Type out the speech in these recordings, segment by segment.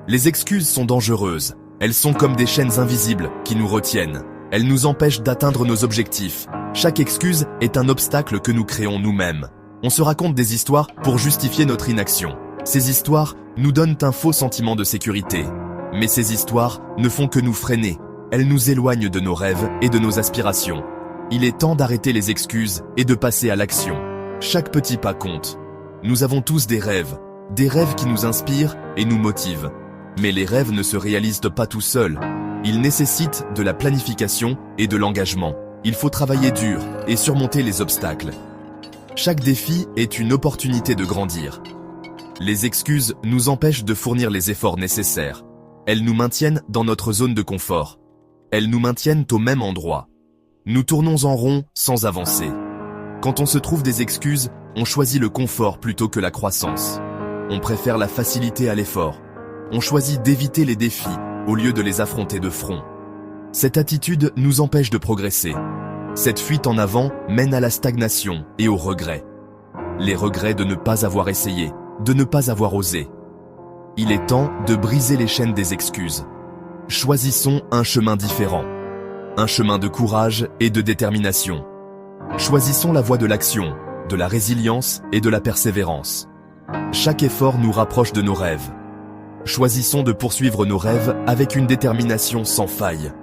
Les excuses sont dangereuses. Elles sont comme des chaînes invisibles qui nous retiennent. Elles nous empêchent d'atteindre nos objectifs. Chaque excuse est un obstacle que nous créons nous-mêmes. On se raconte des histoires pour justifier notre inaction. Ces histoires nous donnent un faux sentiment de sécurité. Mais ces histoires ne font que nous freiner. Elles nous éloignent de nos rêves et de nos aspirations. Il est temps d'arrêter les excuses et de passer à l'action. Chaque petit pas compte. Nous avons tous des rêves qui nous inspirent et nous motivent. Mais les rêves ne se réalisent pas tout seuls. Ils nécessitent de la planification et de l'engagement. Il faut travailler dur et surmonter les obstacles. Chaque défi est une opportunité de grandir. Les excuses nous empêchent de fournir les efforts nécessaires. Elles nous maintiennent dans notre zone de confort. Elles nous maintiennent au même endroit. Nous tournons en rond sans avancer. Quand on se trouve des excuses, on choisit le confort plutôt que la croissance. On préfère la facilité à l'effort. On choisit d'éviter les défis au lieu de les affronter de front. Cette attitude nous empêche de progresser. Cette fuite en avant mène à la stagnation et au regret. Les regrets de ne pas avoir essayé, de ne pas avoir osé. Il est temps de briser les chaînes des excuses. Choisissons un chemin différent. Un chemin de courage et de détermination. Choisissons la voie de l'action, de la résilience et de la persévérance. Chaque effort nous rapproche de nos rêves. Choisissons de poursuivre nos rêves avec une détermination sans faille.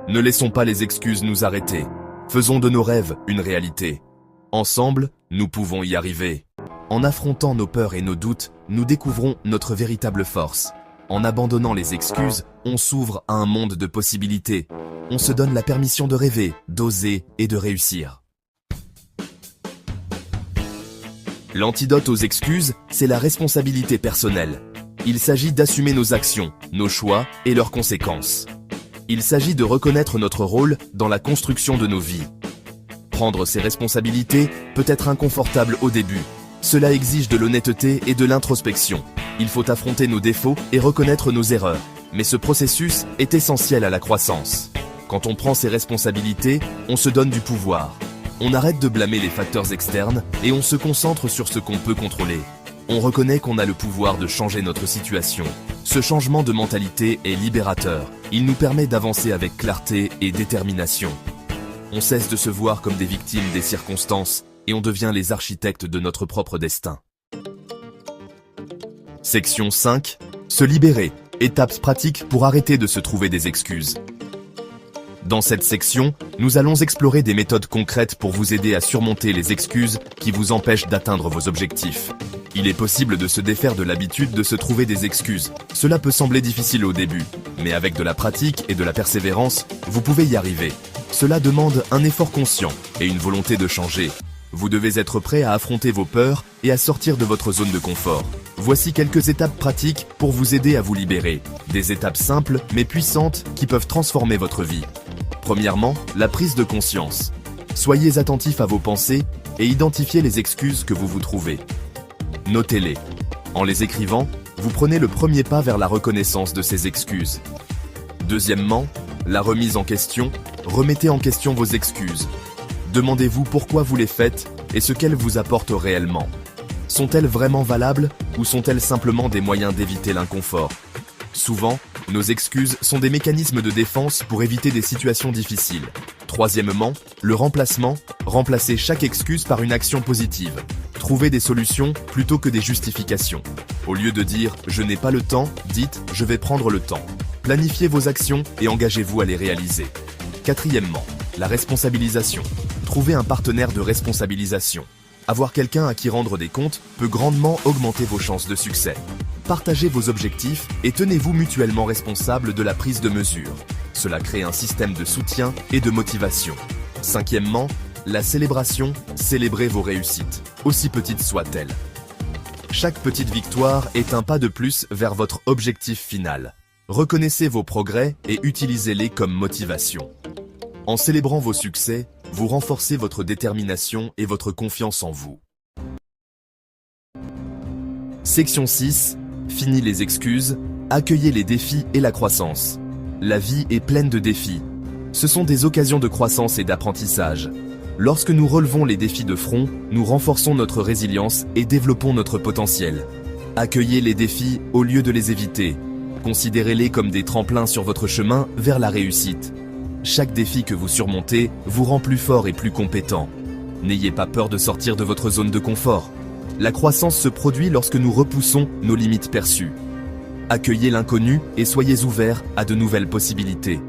Ne laissons pas les excuses nous arrêter. Faisons de nos rêves une réalité. Ensemble, nous pouvons y arriver. En affrontant nos peurs et nos doutes, nous découvrons notre véritable force. En abandonnant les excuses, on s'ouvre à un monde de possibilités. On se donne la permission de rêver, d'oser et de réussir. L'antidote aux excuses, c'est la responsabilité personnelle. Il s'agit d'assumer nos actions, nos choix et leurs conséquences. Il s'agit de reconnaître notre rôle dans la construction de nos vies. Prendre ses responsabilités peut être inconfortable au début. Cela exige de l'honnêteté et de l'introspection. Il faut affronter nos défauts et reconnaître nos erreurs. Mais ce processus est essentiel à la croissance. Quand on prend ses responsabilités, on se donne du pouvoir. On arrête de blâmer les facteurs externes et on se concentre sur ce qu'on peut contrôler. On reconnaît qu'on a le pouvoir de changer notre situation. Ce changement de mentalité est libérateur. Il nous permet d'avancer avec clarté et détermination. On cesse de se voir comme des victimes des circonstances et on devient les architectes de notre propre destin. Section 5. Se libérer. Étapes pratiques pour arrêter de se trouver des excuses. Dans cette section, nous allons explorer des méthodes concrètes pour vous aider à surmonter les excuses qui vous empêchent d'atteindre vos objectifs. Il est possible de se défaire de l'habitude de se trouver des excuses. Cela peut sembler difficile au début, mais avec de la pratique et de la persévérance, vous pouvez y arriver. Cela demande un effort conscient et une volonté de changer. Vous devez être prêt à affronter vos peurs et à sortir de votre zone de confort. Voici quelques étapes pratiques pour vous aider à vous libérer. Des étapes simples mais puissantes qui peuvent transformer votre vie. Premièrement, la prise de conscience. Soyez attentif à vos pensées et identifiez les excuses que vous vous trouvez. Notez-les. En les écrivant, vous prenez le premier pas vers la reconnaissance de ces excuses. Deuxièmement, la remise en question. Remettez en question vos excuses. Demandez-vous pourquoi vous les faites et ce qu'elles vous apportent réellement. Sont-elles vraiment valables ou sont-elles simplement des moyens d'éviter l'inconfort ? Souvent, nos excuses sont des mécanismes de défense pour éviter des situations difficiles. Troisièmement, le remplacement. Remplacez chaque excuse par une action positive. Trouvez des solutions plutôt que des justifications. Au lieu de dire « je n'ai pas le temps », dites « je vais prendre le temps ». Planifiez vos actions et engagez-vous à les réaliser. Quatrièmement, la responsabilisation. Trouvez un partenaire de responsabilisation. Avoir quelqu'un à qui rendre des comptes peut grandement augmenter vos chances de succès. Partagez vos objectifs et tenez-vous mutuellement responsables de la prise de mesures. Cela crée un système de soutien et de motivation. Cinquièmement, la célébration. Célébrez vos réussites, aussi petites soient-elles. Chaque petite victoire est un pas de plus vers votre objectif final. Reconnaissez vos progrès et utilisez-les comme motivation. En célébrant vos succès, vous renforcez votre détermination et votre confiance en vous. Section 6. Fini les excuses, accueillez les défis et la croissance. La vie est pleine de défis. Ce sont des occasions de croissance et d'apprentissage. Lorsque nous relevons les défis de front, nous renforçons notre résilience et développons notre potentiel. Accueillez les défis au lieu de les éviter. Considérez-les comme des tremplins sur votre chemin vers la réussite. Chaque défi que vous surmontez vous rend plus fort et plus compétent. N'ayez pas peur de sortir de votre zone de confort. La croissance se produit lorsque nous repoussons nos limites perçues. Accueillez l'inconnu et soyez ouverts à de nouvelles possibilités.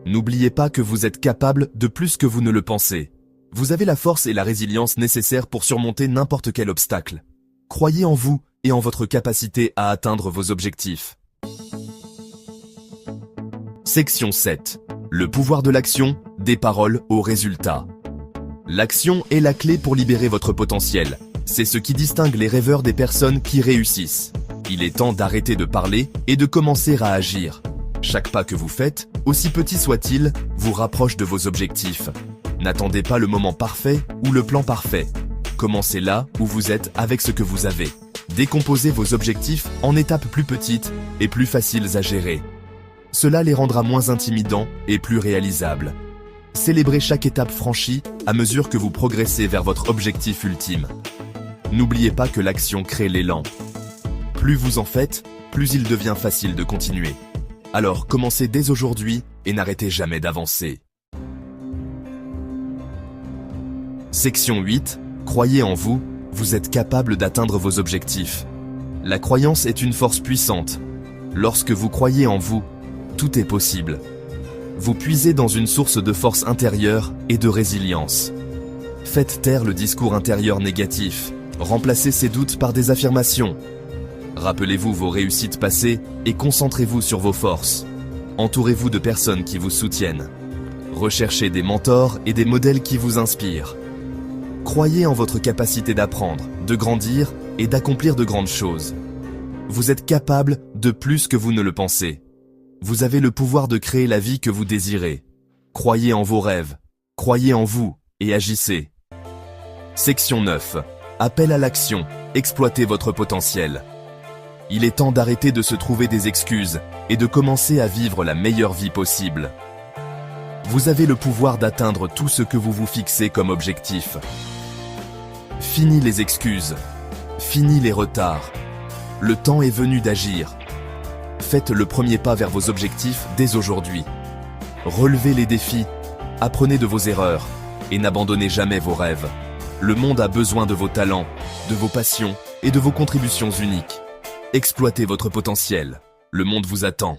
N'oubliez pas que vous êtes capable de plus que vous ne le pensez. Vous avez la force et la résilience nécessaires pour surmonter n'importe quel obstacle. Croyez en vous et en votre capacité à atteindre vos objectifs. Section 7. Le pouvoir de l'action, des paroles aux résultats. L'action est la clé pour libérer votre potentiel. C'est ce qui distingue les rêveurs des personnes qui réussissent. Il est temps d'arrêter de parler et de commencer à agir. Chaque pas que vous faites, aussi petit soit-il, vous rapproche de vos objectifs. N'attendez pas le moment parfait ou le plan parfait. Commencez là où vous êtes avec ce que vous avez. Décomposez vos objectifs en étapes plus petites et plus faciles à gérer. Cela les rendra moins intimidants et plus réalisables. Célébrez chaque étape franchie à mesure que vous progressez vers votre objectif ultime. N'oubliez pas que l'action crée l'élan. Plus vous en faites, plus il devient facile de continuer. Alors commencez dès aujourd'hui et n'arrêtez jamais d'avancer. Section 8. Croyez en vous, vous êtes capable d'atteindre vos objectifs. La croyance est une force puissante. Lorsque vous croyez en vous, tout est possible. Vous puisez dans une source de force intérieure et de résilience. Faites taire le discours intérieur négatif. Remplacez ces doutes par des affirmations. Rappelez-vous vos réussites passées et concentrez-vous sur vos forces. Entourez-vous de personnes qui vous soutiennent. Recherchez des mentors et des modèles qui vous inspirent. Croyez en votre capacité d'apprendre, de grandir et d'accomplir de grandes choses. Vous êtes capable de plus que vous ne le pensez. Vous avez le pouvoir de créer la vie que vous désirez. Croyez en vos rêves, croyez en vous et agissez. Section 9. Appel à l'action. Exploitez votre potentiel. Il est temps d'arrêter de se trouver des excuses et de commencer à vivre la meilleure vie possible. Vous avez le pouvoir d'atteindre tout ce que vous vous fixez comme objectif. Fini les excuses. Fini les retards. Le temps est venu d'agir. Faites le premier pas vers vos objectifs dès aujourd'hui. Relevez les défis, apprenez de vos erreurs et n'abandonnez jamais vos rêves. Le monde a besoin de vos talents, de vos passions et de vos contributions uniques. Exploitez votre potentiel. Le monde vous attend.